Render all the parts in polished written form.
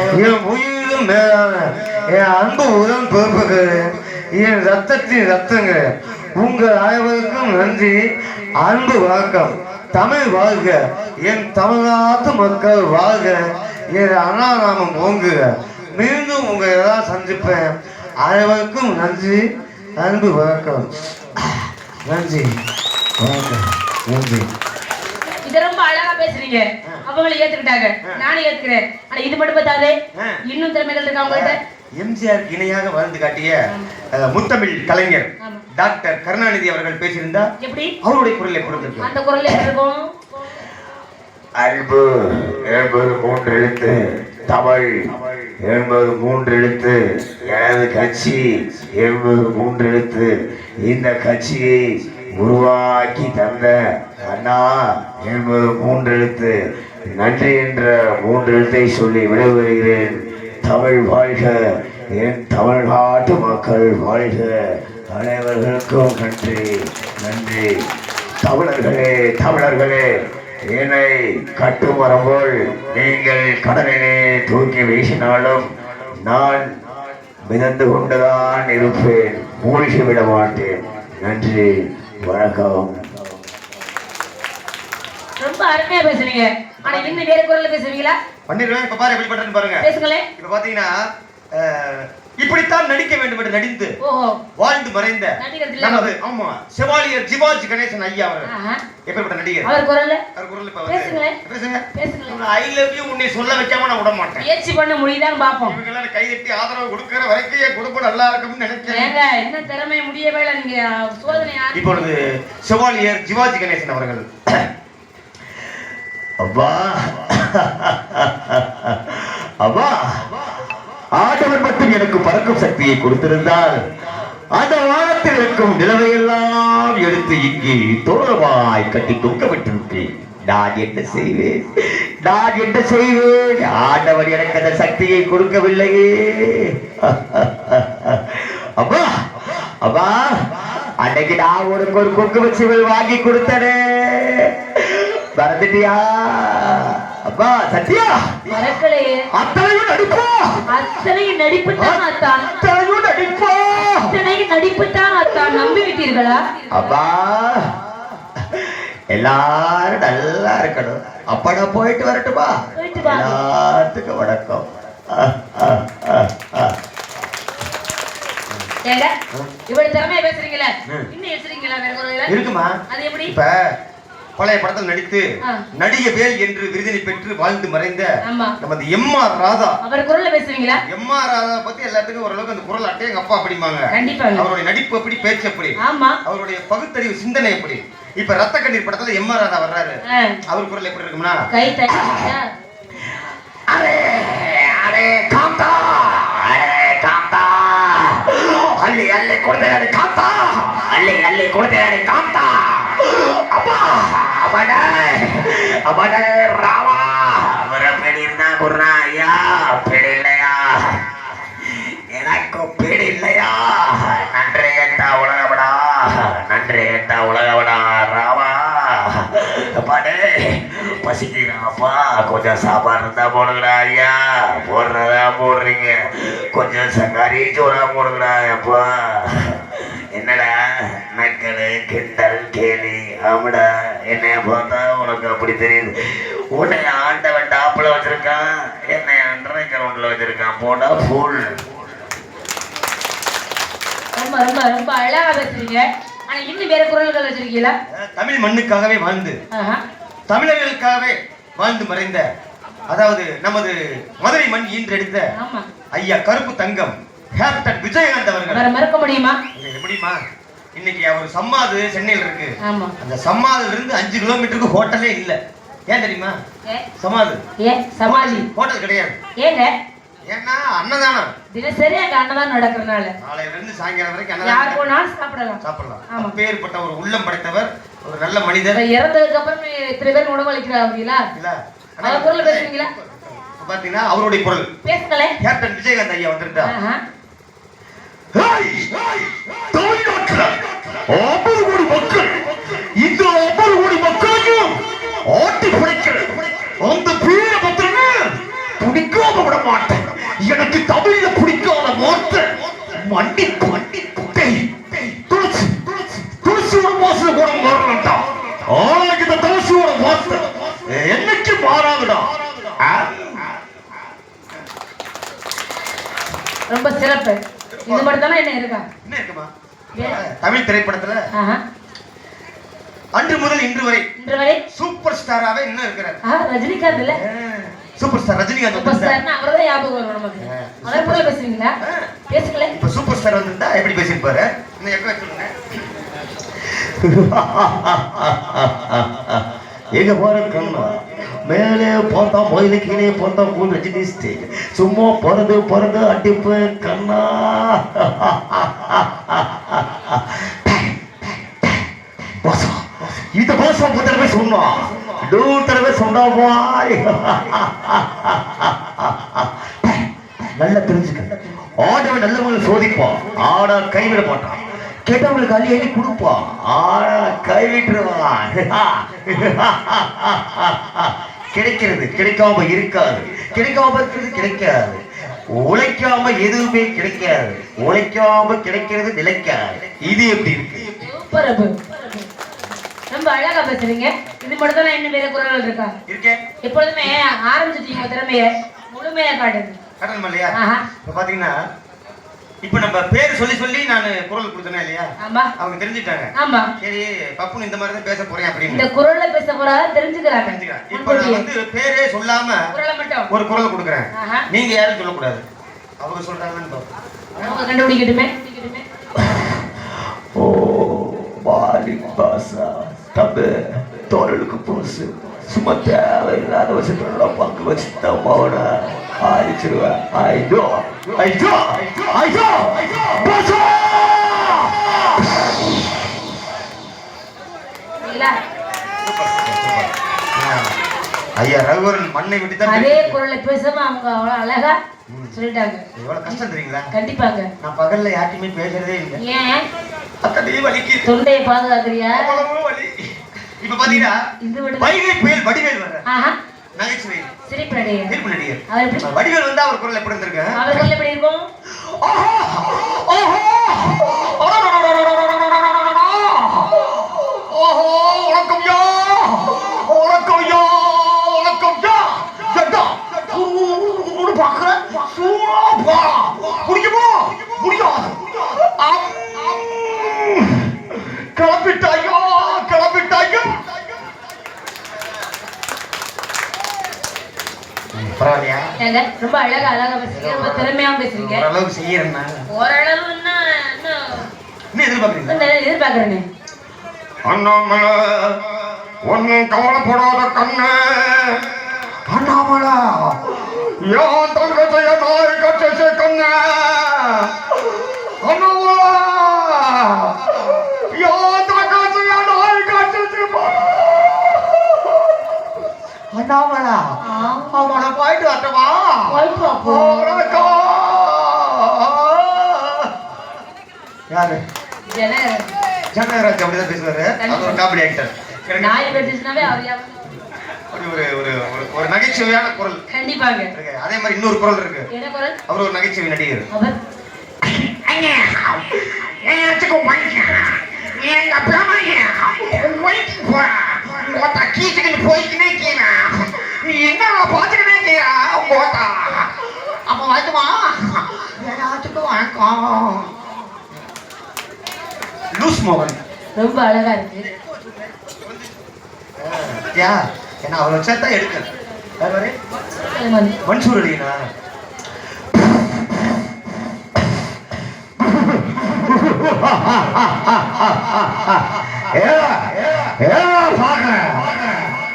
என் உயிரும் மேலான என் அன்பு உடன் பொறுப்புகள் என் ரத்தத்தின் ரத்தங்க உங்கள் அனைவருக்கும் நன்றி. அன்பு வணக்கம். தமிழ் வாழ்க, என் தமிழ்நாட்டு மக்கள் வாழ்க, என் அண்ணா நாமம் ஓங்குக. மீண்டும் உங்களை எல்லாம் சந்திப்பேன். அனைவருக்கும் நன்றி. அன்பு வணக்கம். நன்றி வணக்கம். நன்றி. இது ரொம்ப அழகா பேசுறீங்க. அவங்களை ஏத்துக்கிட்டாங்க, நானும் ஏத்துக்கிறேன். ஆனா இது மட்டும் பார்த்தாலே இன்னும் திறமைகள் இருக்கா உங்கள்கிட்ட. எம்ஜிஆர் இணையாக வாழ்ந்து காட்டிய முத்தமிழ் கலைஞர் டாக்டர் கருணாநிதி அவர்கள் பேசியிருந்தா எப்படி அவருடைய குரலை கொடுத்திருக்கும். அந்த குரல் எப்படி இருக்கும்? அன்பு என்பது 3 எழுத்து, தமிழ் என்பது 3 எழுத்து, எனது கட்சி என்பது 3 எழுத்து. இந்த கட்சியை உருவாக்கி தந்த அண்ணா என்பது 3 எழுத்து. நன்றி என்ற 3 எழுத்தை சொல்லி விடைபெறுகிறேன். தமிழ் வாழ்க, என் தமிழ்நாட்டு மக்கள் வாழ்க. அனைவர்களுக்கும் நன்றி. நன்றி. தமிழர்களே, தமிழர்களே, என்னை கட்டுமரம் போல் நீங்கள் கடலிலே தூக்கி வீசினாலும் நான் மிதந்து கொண்டுதான் இருப்பேன், மூழ்கி விட மாட்டேன். நன்றி, வணக்கம். ரொம்ப அருமையா பேசுறீங்க. ஆனா இன்னும் வேற குரல்ல பேசுவீங்களா? பண்ணிடுவேன். இப்ப பாரு எப்படி பண்றேன்னு பாருங்க. பேசுங்களேன். இப்ப பாத்தீங்கன்னா இப்படித்தான் நடிக்க வேண்டும் என்று நடித்து வாழ்ந்து மறைந்த நமது ஆமா செவாலியர் ஜிவாஜி கணேசன் ஐயா அவர்கள் எப்படிப்பட்ட நடிகர். அவர் குரல்ல இப்ப பேசுங்களேன். பேசுங்க. ஐ லவ் யூ உன்னை சொல்ல வைக்காம நான் விட மாட்டேன். முயற்சி பண்ண முடியுதான்னு பாப்போம். இவங்க எல்லாம் கை தட்டி ஆதரவு கொடுக்கிற வரைக்கும் என் குடும்பம் நல்லா இருக்கும்னு நினைக்கிறேன். ஏங்க என்ன திறமை முடியவே இல்லை. நீங்க சோதனை இப்பொழுது செவாலியர் ஜிவாஜி கணேசன் அவர்கள். அப்பா அப்பா, ஆண்டவர் மட்டும் எனக்கு பறக்கும் சக்தியை கொடுத்திருந்தால் அந்த வானத்தில் இருக்கும் நிலவையெல்லாம் எடுத்து இங்கே தோழமாய் கட்டி தூக்க விட்டிருப்பேன். நான் என்ன செய்வேன்? நான் என்ன செய்வேன்? ஆண்டவர் எனக்கு அந்த சக்தியை கொடுக்கவில்லையே. அப்பா அப்பா, அன்னைக்கு நான் உனக்கு ஒரு குங்கும சிவல் வாங்கி கொடுத்தனே, மறந்துட்டியா? அப்பா சத்யா, மறக்கலையே. அத்தனையும் நடிப்போ, அத்தனையும் நடிப்பு தான் அத்தான். அத்தனையும் நடிப்போ, அத்தனையும் நடிப்பு தான் அத்தான். நம்பி விட்டீர்களா? அப்பா எல்லாரும் நல்லா இருக்கணும். அப்ப நான் போயிட்டு வரட்டுமா? எல்லாத்துக்கும் வணக்கம். ஏங்க இவ்வளவு திறமையா பேசுறீங்களே, இன்னும் பேசுறீங்களா? வேற குரல்ல இருக்குமா? அது எப்படி? இப்ப பழைய படத்தில் நடித்து நடிகை வேல் என்று விருதினை பெற்று வாழ்ந்து மறைந்த நமது எம்.ஆர். ராதா அவர் குரல்ல பேசுவீங்களா? எம்.ஆர். ராதா பத்தி எல்லாத்துக்கும் ஓரளவுக்கு அந்த குரல் அட்டை எங்க அப்பா அப்படிமாங்க. அவருடைய நடிப்பு எப்படி, பேச்சு எப்படி, அவருடைய பகுத்தறிவு சிந்தனை எப்படி. இப்ப ரத்த கண்ணீர் படத்துல எம்.ஆர். ராதா வர்றாரு, அவர் குரல் எப்படி இருக்கும்னா, கை தட்டி அரே அரே காந்தா, அரே காந்தா, அள்ளி அள்ளி கொடுத்தாரு காந்தா, அள்ளி அள்ளி கொடுத்தாரு காந்தா, அப்பா அவனே அவனே ராவா, அவரை பேடி இருந்தா குர்ரா ஐயா, பேடி இல்லையா எனக்கு, பேடி இல்லையா. நன்றி ஏட்டா உலகவடா, நன்றி ஏட்டா உலகவடா ராவா. அப்பாடே பசிக்கிறாப்பா, கொஞ்சம் சாப்பாடு இருந்தா போடுங்கடா ஐயா. போடுறதா போடுறீங்க, கொஞ்சம் சங்காரி சோறா போடுங்கடா அப்பா. என்னடா நக்கலு கிண்டல் கேலி ஆமாடா, என்னைய பார்த்தா உனக்கு அப்படி தெரியுது. உன்னை ஆண்டவன் டாப்ல வச்சிருக்கான், என்னை அண்டரை கிரவுண்ட்ல வச்சிருக்கான். போடா ஃபுல். ரொம்ப ரொம்ப ரொம்ப அழகா பேசுறீங்க. ஆனா இன்னும் வேற குரல்கள் வச்சிருக்கீங்களா? தமிழ் மண்ணுக்காகவே வாழ்ந்து தமிழர்களுக்காகவே வாழ்ந்து மறைந்த, அதாவது நமது மதுரை மண் ஈன்றெடுத்த ஐயா கருப்பு தங்கம் கேப்டன் விஜயகாந்த் அவர்கள். மறக்க முடியுமா? முடியுமா? இன்னைக்கு அவர் சம்மாது சென்னையில் இருக்கு. அந்த சம்மாதுல இருந்து 5 கிலோமீட்டருக்கு ஹோட்டலே இல்ல. ஏன் தெரியுமா? சமாது சமாதி ஹோட்டல் கிடையாது. ஏங்க? ஏன்னா அன்னதானம் தினசரி அங்க அன்னதானம் நடக்கிறதுனால காலையில இருந்து சாயங்காலம் வரைக்கும் யார் போனாலும் சாப்பிடலாம். அப்பேற்பட்ட ஒரு உள்ளம் படைத்தவர், ஒரு நல்ல மனிதர். இறந்ததுக்கு அப்புறம் இத்தனை பேர் உணவளிக்கிறாங்களா? இல்ல அவர் குரல் பேசுவீங்களா? பாத்தீங்கன்னா அவருடைய குரல் பேசுங்களேன். கேப்டன் விஜயகாந்த் ஐயா வந்துட்டா. இந்த 50 கோடி மக்களையும் ஆட்டி பிடிக்கிற அந்த பீர பத்திரமே பிடிக்காம விட மாட்டேன். எனக்கு தமிழ்ல பிடிக்காத வார்த்தை மண்டி மண்டி துளசி துளசியோட வாசனை கூட மாறலடா. ஆனா இந்த துளசியோட வாசனை என்னைக்கு மாறாதுடா. ரொம்ப சிறப்பு. இது மட்டும் தானே என்ன இருக்கா? என்ன இருக்குமா தமிழ் திரைப்படத்துல அன்று முதல் இன்று வரை சூப்பர் ஸ்டாராவே இன்னும் இருக்கிறார். ரஜினிகாந்த் இல்ல? Super star Rajinikanth. சூப்பர் ஸ்டார்னா அவரதான் ஞாபகம் வரும் நமக்கு. அதே போல பேசுவீங்களா? பேசுங்களே. இப்ப சூப்பர் ஸ்டார் வந்திருந்தா எப்படி பேசிருப்பாரு? இன்னும் எப்ப சொல்லுங்க. எங்க போற கண்ணா மேலே பார்த்தா மொயில கீழே பார்த்தா மூணு ரஜினி ஸ்டேஜ் சும்மா பிறந்து அடிப்பு கண்ணா. இந்த பாசா பத்திரமே சொன்னா தடவை சொன்னா போய் நல்லா தெரிஞ்சுக்க. ஆடவன் நல்லவங்களை சோதிப்பான், ஆடா கைவிட மாட்டான். கேட்டவங்களுக்கு அள்ளி அள்ளி கொடுப்பான், ஆனா கைவிட்டுருவான். கிடைக்கிறது கிடைக்காம இருக்காது, கிடைக்காம இருக்கிறது கிடைக்காது. உழைக்காம எதுவுமே கிடைக்காது, உழைக்காம கிடைக்கிறது நிலைக்காது. இது எப்படி இருக்கு? ரொம்ப அழகா பேசுறீங்க. இது மட்டும் தான் இன்னும் வேற குரல்கள் இருக்கா? இருக்கே. எப்பொழுதுமே ஆரம்பிச்சிட்டீங்க திறமைய முழுமையா காட்டுது. காட்டணுமா இல்லையா? இப்ப பாத்தீங்கன்னா இப்ப நம்ம பேர் சொல்லி சொல்லி நான் குரல் கொடுத்தேன் இல்லையா? ஆமா. அவங்க தெரிஞ்சுட்டாங்க. ஆமா. சரி பப்புன்னு இந்த மாதிரி தான் பேச போறேன் அப்படின்னு. இந்த குரல்ல பேச போறா தெரிஞ்சுக்கறாங்க. இப்ப நான் வந்து பேரே சொல்லாம குரலை மட்டும் ஒரு குரல் கொடுக்குறேன். நீங்க யாரும் சொல்ல கூடாது. அவங்க சொல்றாங்கன்னு பாப்போம். அவங்க கண்டுபிடிக்கட்டுமே. ஓ வாலி பாசா தம்பு தோரலுக்கு புதுசு சும்மா தேவையில்லாத வச்சுட்டு பங்கு வச்சுட்டா மாவன ஆயிடுச்சிருவேன். ஐயோ ஐயோ ஐயோ பாசா ஐயா ரகுவரன் மண்ணை விட்டு தான் அதே குரல்ல பேசாம அவங்க அவ்வளவு அழகா சொல்லிட்டாங்க. எவ்வளவு கஷ்டம் தெரியுங்களா? கண்டிப்பாங்க. நான் பகல்ல யார்ட்டுமே பேசுறதே இல்லை. ஏன்? அத்தனையே வலிக்கு தொண்டையை பாதுகாக்கிறியா? வலி. இப்ப பாத்தீங்கன்னா வைகை புயல் வடிவேல் வர்ற நகைச்சுவை சிரிப்பு நடிகர். சிரிப்பு நடிகர் வடிவேல் வந்து அவர் குரல் எப்படி இருந்திருக்கு? அவர் குரல் எப்படி இருக்கும்? உனக்கும் யா உனக்கும் யா உனக்கும் யா ஜட்டா பாக்குறேன் முடியுமோ முடியாது கிளம்பிட்டாயோ கிளம்பிட்டாயோ. பரவாயில்லையா? ரொம்ப அழகா பேசுறீங்க, ரொம்ப திறமையா பேசுறீங்க. ஓரளவுக்கு செய்யறேன். ஓரளவு எதிர்பார்க்கறேனே. அண்ணாமலை ஒன்னும் கவலைப்படாத கண்ணு. அண்ணாமலை யான் தங்கத்தைய நாய் கட்சி கண்ணு. அண்ணாமலை யான் தங்கத்தைய நாய் கட்சி. அண்ணாமலை அவனை போயிட்டு வரட்டுமா? யாரு? ஜனகராஜ் அப்படிதான் பேசுவாரு. அது ஒரு காமெடி ஆக்டர். ஒரு நகைச்சுவையான குரல். கண்டிப்பாங்க. அதே மாதிரி இன்னொரு குரல் இருக்கு. அவர் ஒரு நகைச்சுவை நடிகர். என்ன பாத்துக்கிட்டே அப்ப வாய்க்குமா எல்லாத்துக்கும் வணக்கம். லூஸ் மோகன் ரொம்ப அழகா இருக்கு. ஏன்னா அவளை வச்சா எடுக்க மன்சூர் அலினா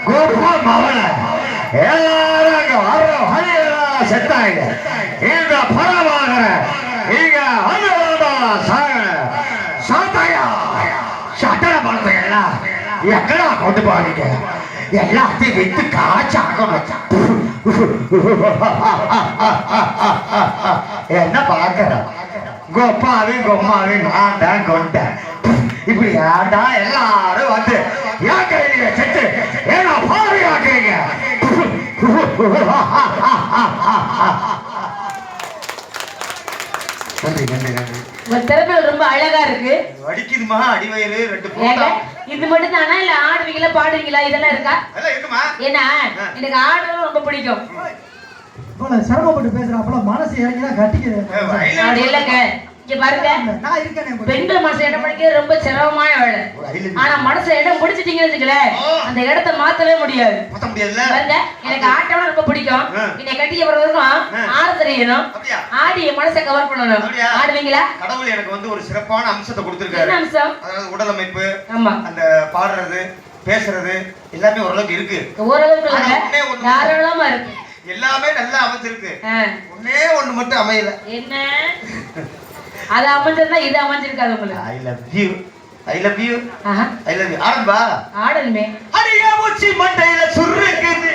கோபால் மவன எல்லாரும் செத்தாங்க. இந்த பரவாக இங்க சாத்தாயா சட்டை பழத்தையா எங்கடா கொண்டு போறீங்க? எல்லாத்தையும் வித்து காய்ச்சாகணும். என்ன பாக்குற கொப்பாவி கொம்மாவி நான் தான் கொண்டேன். இப்படி ஏண்டா எல்லாரும் வந்து ஏன் கையில செத்து ஏன்னா பாரு ஆக்குறீங்க? நன்றி நன்றி நன்றி. உங்க திறமைகள் ரொம்ப அழகா இருக்கு. வடிக்குதுமா அடிவயிறு 2 ஏங்க, போட்டா. இது மட்டும் தானா இல்ல ஆடுவீங்களா பாடுவீங்களா இதெல்லாம் இருக்கா? அதெல்லாம் இருக்குமா? ஏன்னா எனக்கு ஆடுறது ரொம்ப பிடிக்கும். இவ்வளவு சிரமப்பட்டு பேசுறேன் அப்பெல்லாம் மனசு இறங்கிதான் கட்டிக்கிறேன். அப்படி இல்லைங்க, இங்க பாருங்க, நான் இருக்கேன். பெண்கள் மனசு இடம் பிடிக்கிறது ரொம்ப சிரமமான வேலை. ஆனா மனசு இடம் பிடிச்சிட்டீங்கன்னு வச்சுக்கலேன், அந்த இடத்த மாத்தவே முடியாது. மாத்த முடியாதுல்ல? பாருங்க, எனக்கு ஆட்டம்னா ரொம்ப பிடிக்கும். என்னை கட்டிக்க பிறகு ஆட தெரியணும், ஆடி என் மனசை கவர் பண்ணணும். ஆடுவீங்களா? கடவுள் எனக்கு வந்து ஒரு சிறப்பான அம்சத்தை கொடுத்திருக்காரு. என்ன அம்சம்? அதாவது உடல் அமைப்பு, ஆமா, அந்த பாடுறது, பேசுறது எல்லாமே ஓரளவுக்கு இருக்கு. ஓரளவுக்கு இல்ல, தாராளமா இருக்கு. எல்லாமே நல்லா அமைஞ்சிருக்கு. ஒண்ணே ஒண்ணு மட்டும் அமையல. என்ன? அது அமைஞ்சிருந்தா இது அமைஞ்சிருக்காது உங்களுக்கு. I love you, I love you, I love you. ஆடம்பா ஆடணுமே. அடியா உச்சி மண்டையில சுருக்குது.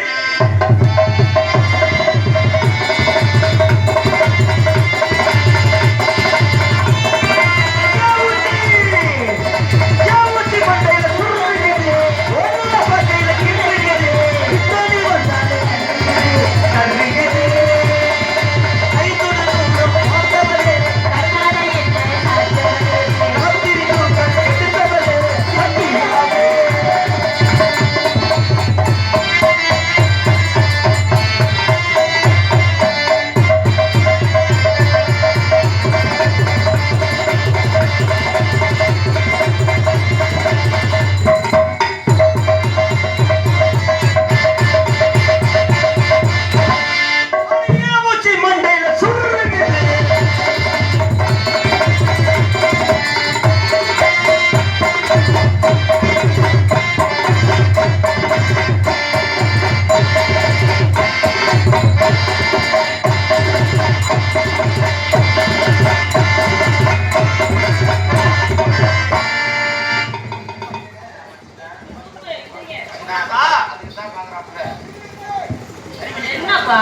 என்னப்பா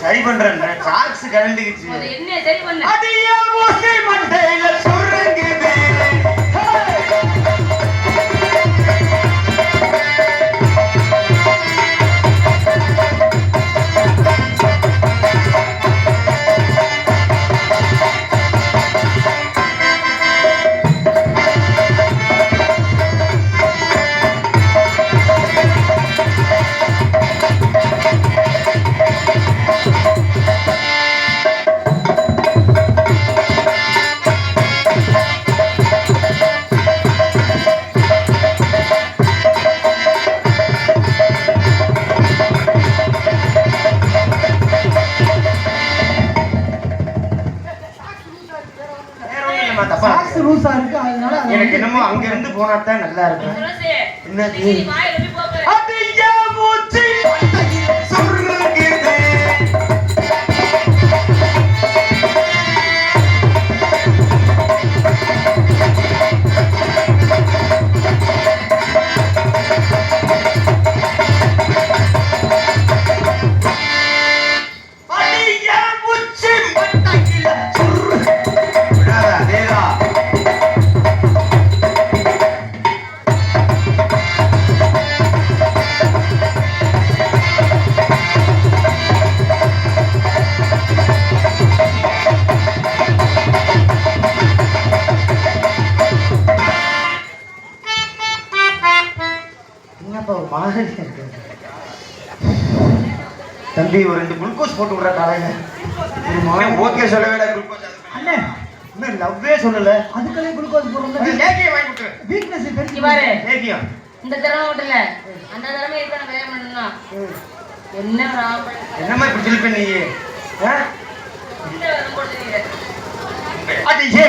சரி பண்றேன், சாக்ஸ் கரண்டிச்சு. என்ன சரி பண்ண? அடியா உச்சி மண்டையில சுருங்குது. சாக்ஸ் லூசா இருக்கு, அதனால எனக்கு என்னமோ அங்க இருந்து போனா தான் நல்லா இருக்கும். என்ன நீ வாயில போய் போற. அடியா உச்சி மண்டையில சுருங்குது. அடியா உச்சி மண்டையில சுருங்குது. அதேதான். என்னப்பா ஒரு மாதிரி இருக்கு. தம்பி ஒரு 2 குளுக்கோஸ் போட்டு விடுற காலையில. ஓகே சொல்லவே இல்லை குளுக்கோஸ். அண்ணே இன்னும் லவ்வே சொல்லல. அதுக்கே குளுக்கோஸ் போடுறது லேகியம் வாங்கி கொடுத்துரு. வீக்னஸ் இங்க பெருக்கி பாரு, லேகியம். இந்த திறமை விட்டுல அந்த திறமை இருக்க நான் கல்யாணம் பண்ணணும். என்ன ஒரு ஆம்பளை என்னம்மா இப்படி சொல்லிப்ப நீ? இந்த வரும் போது அது ஏ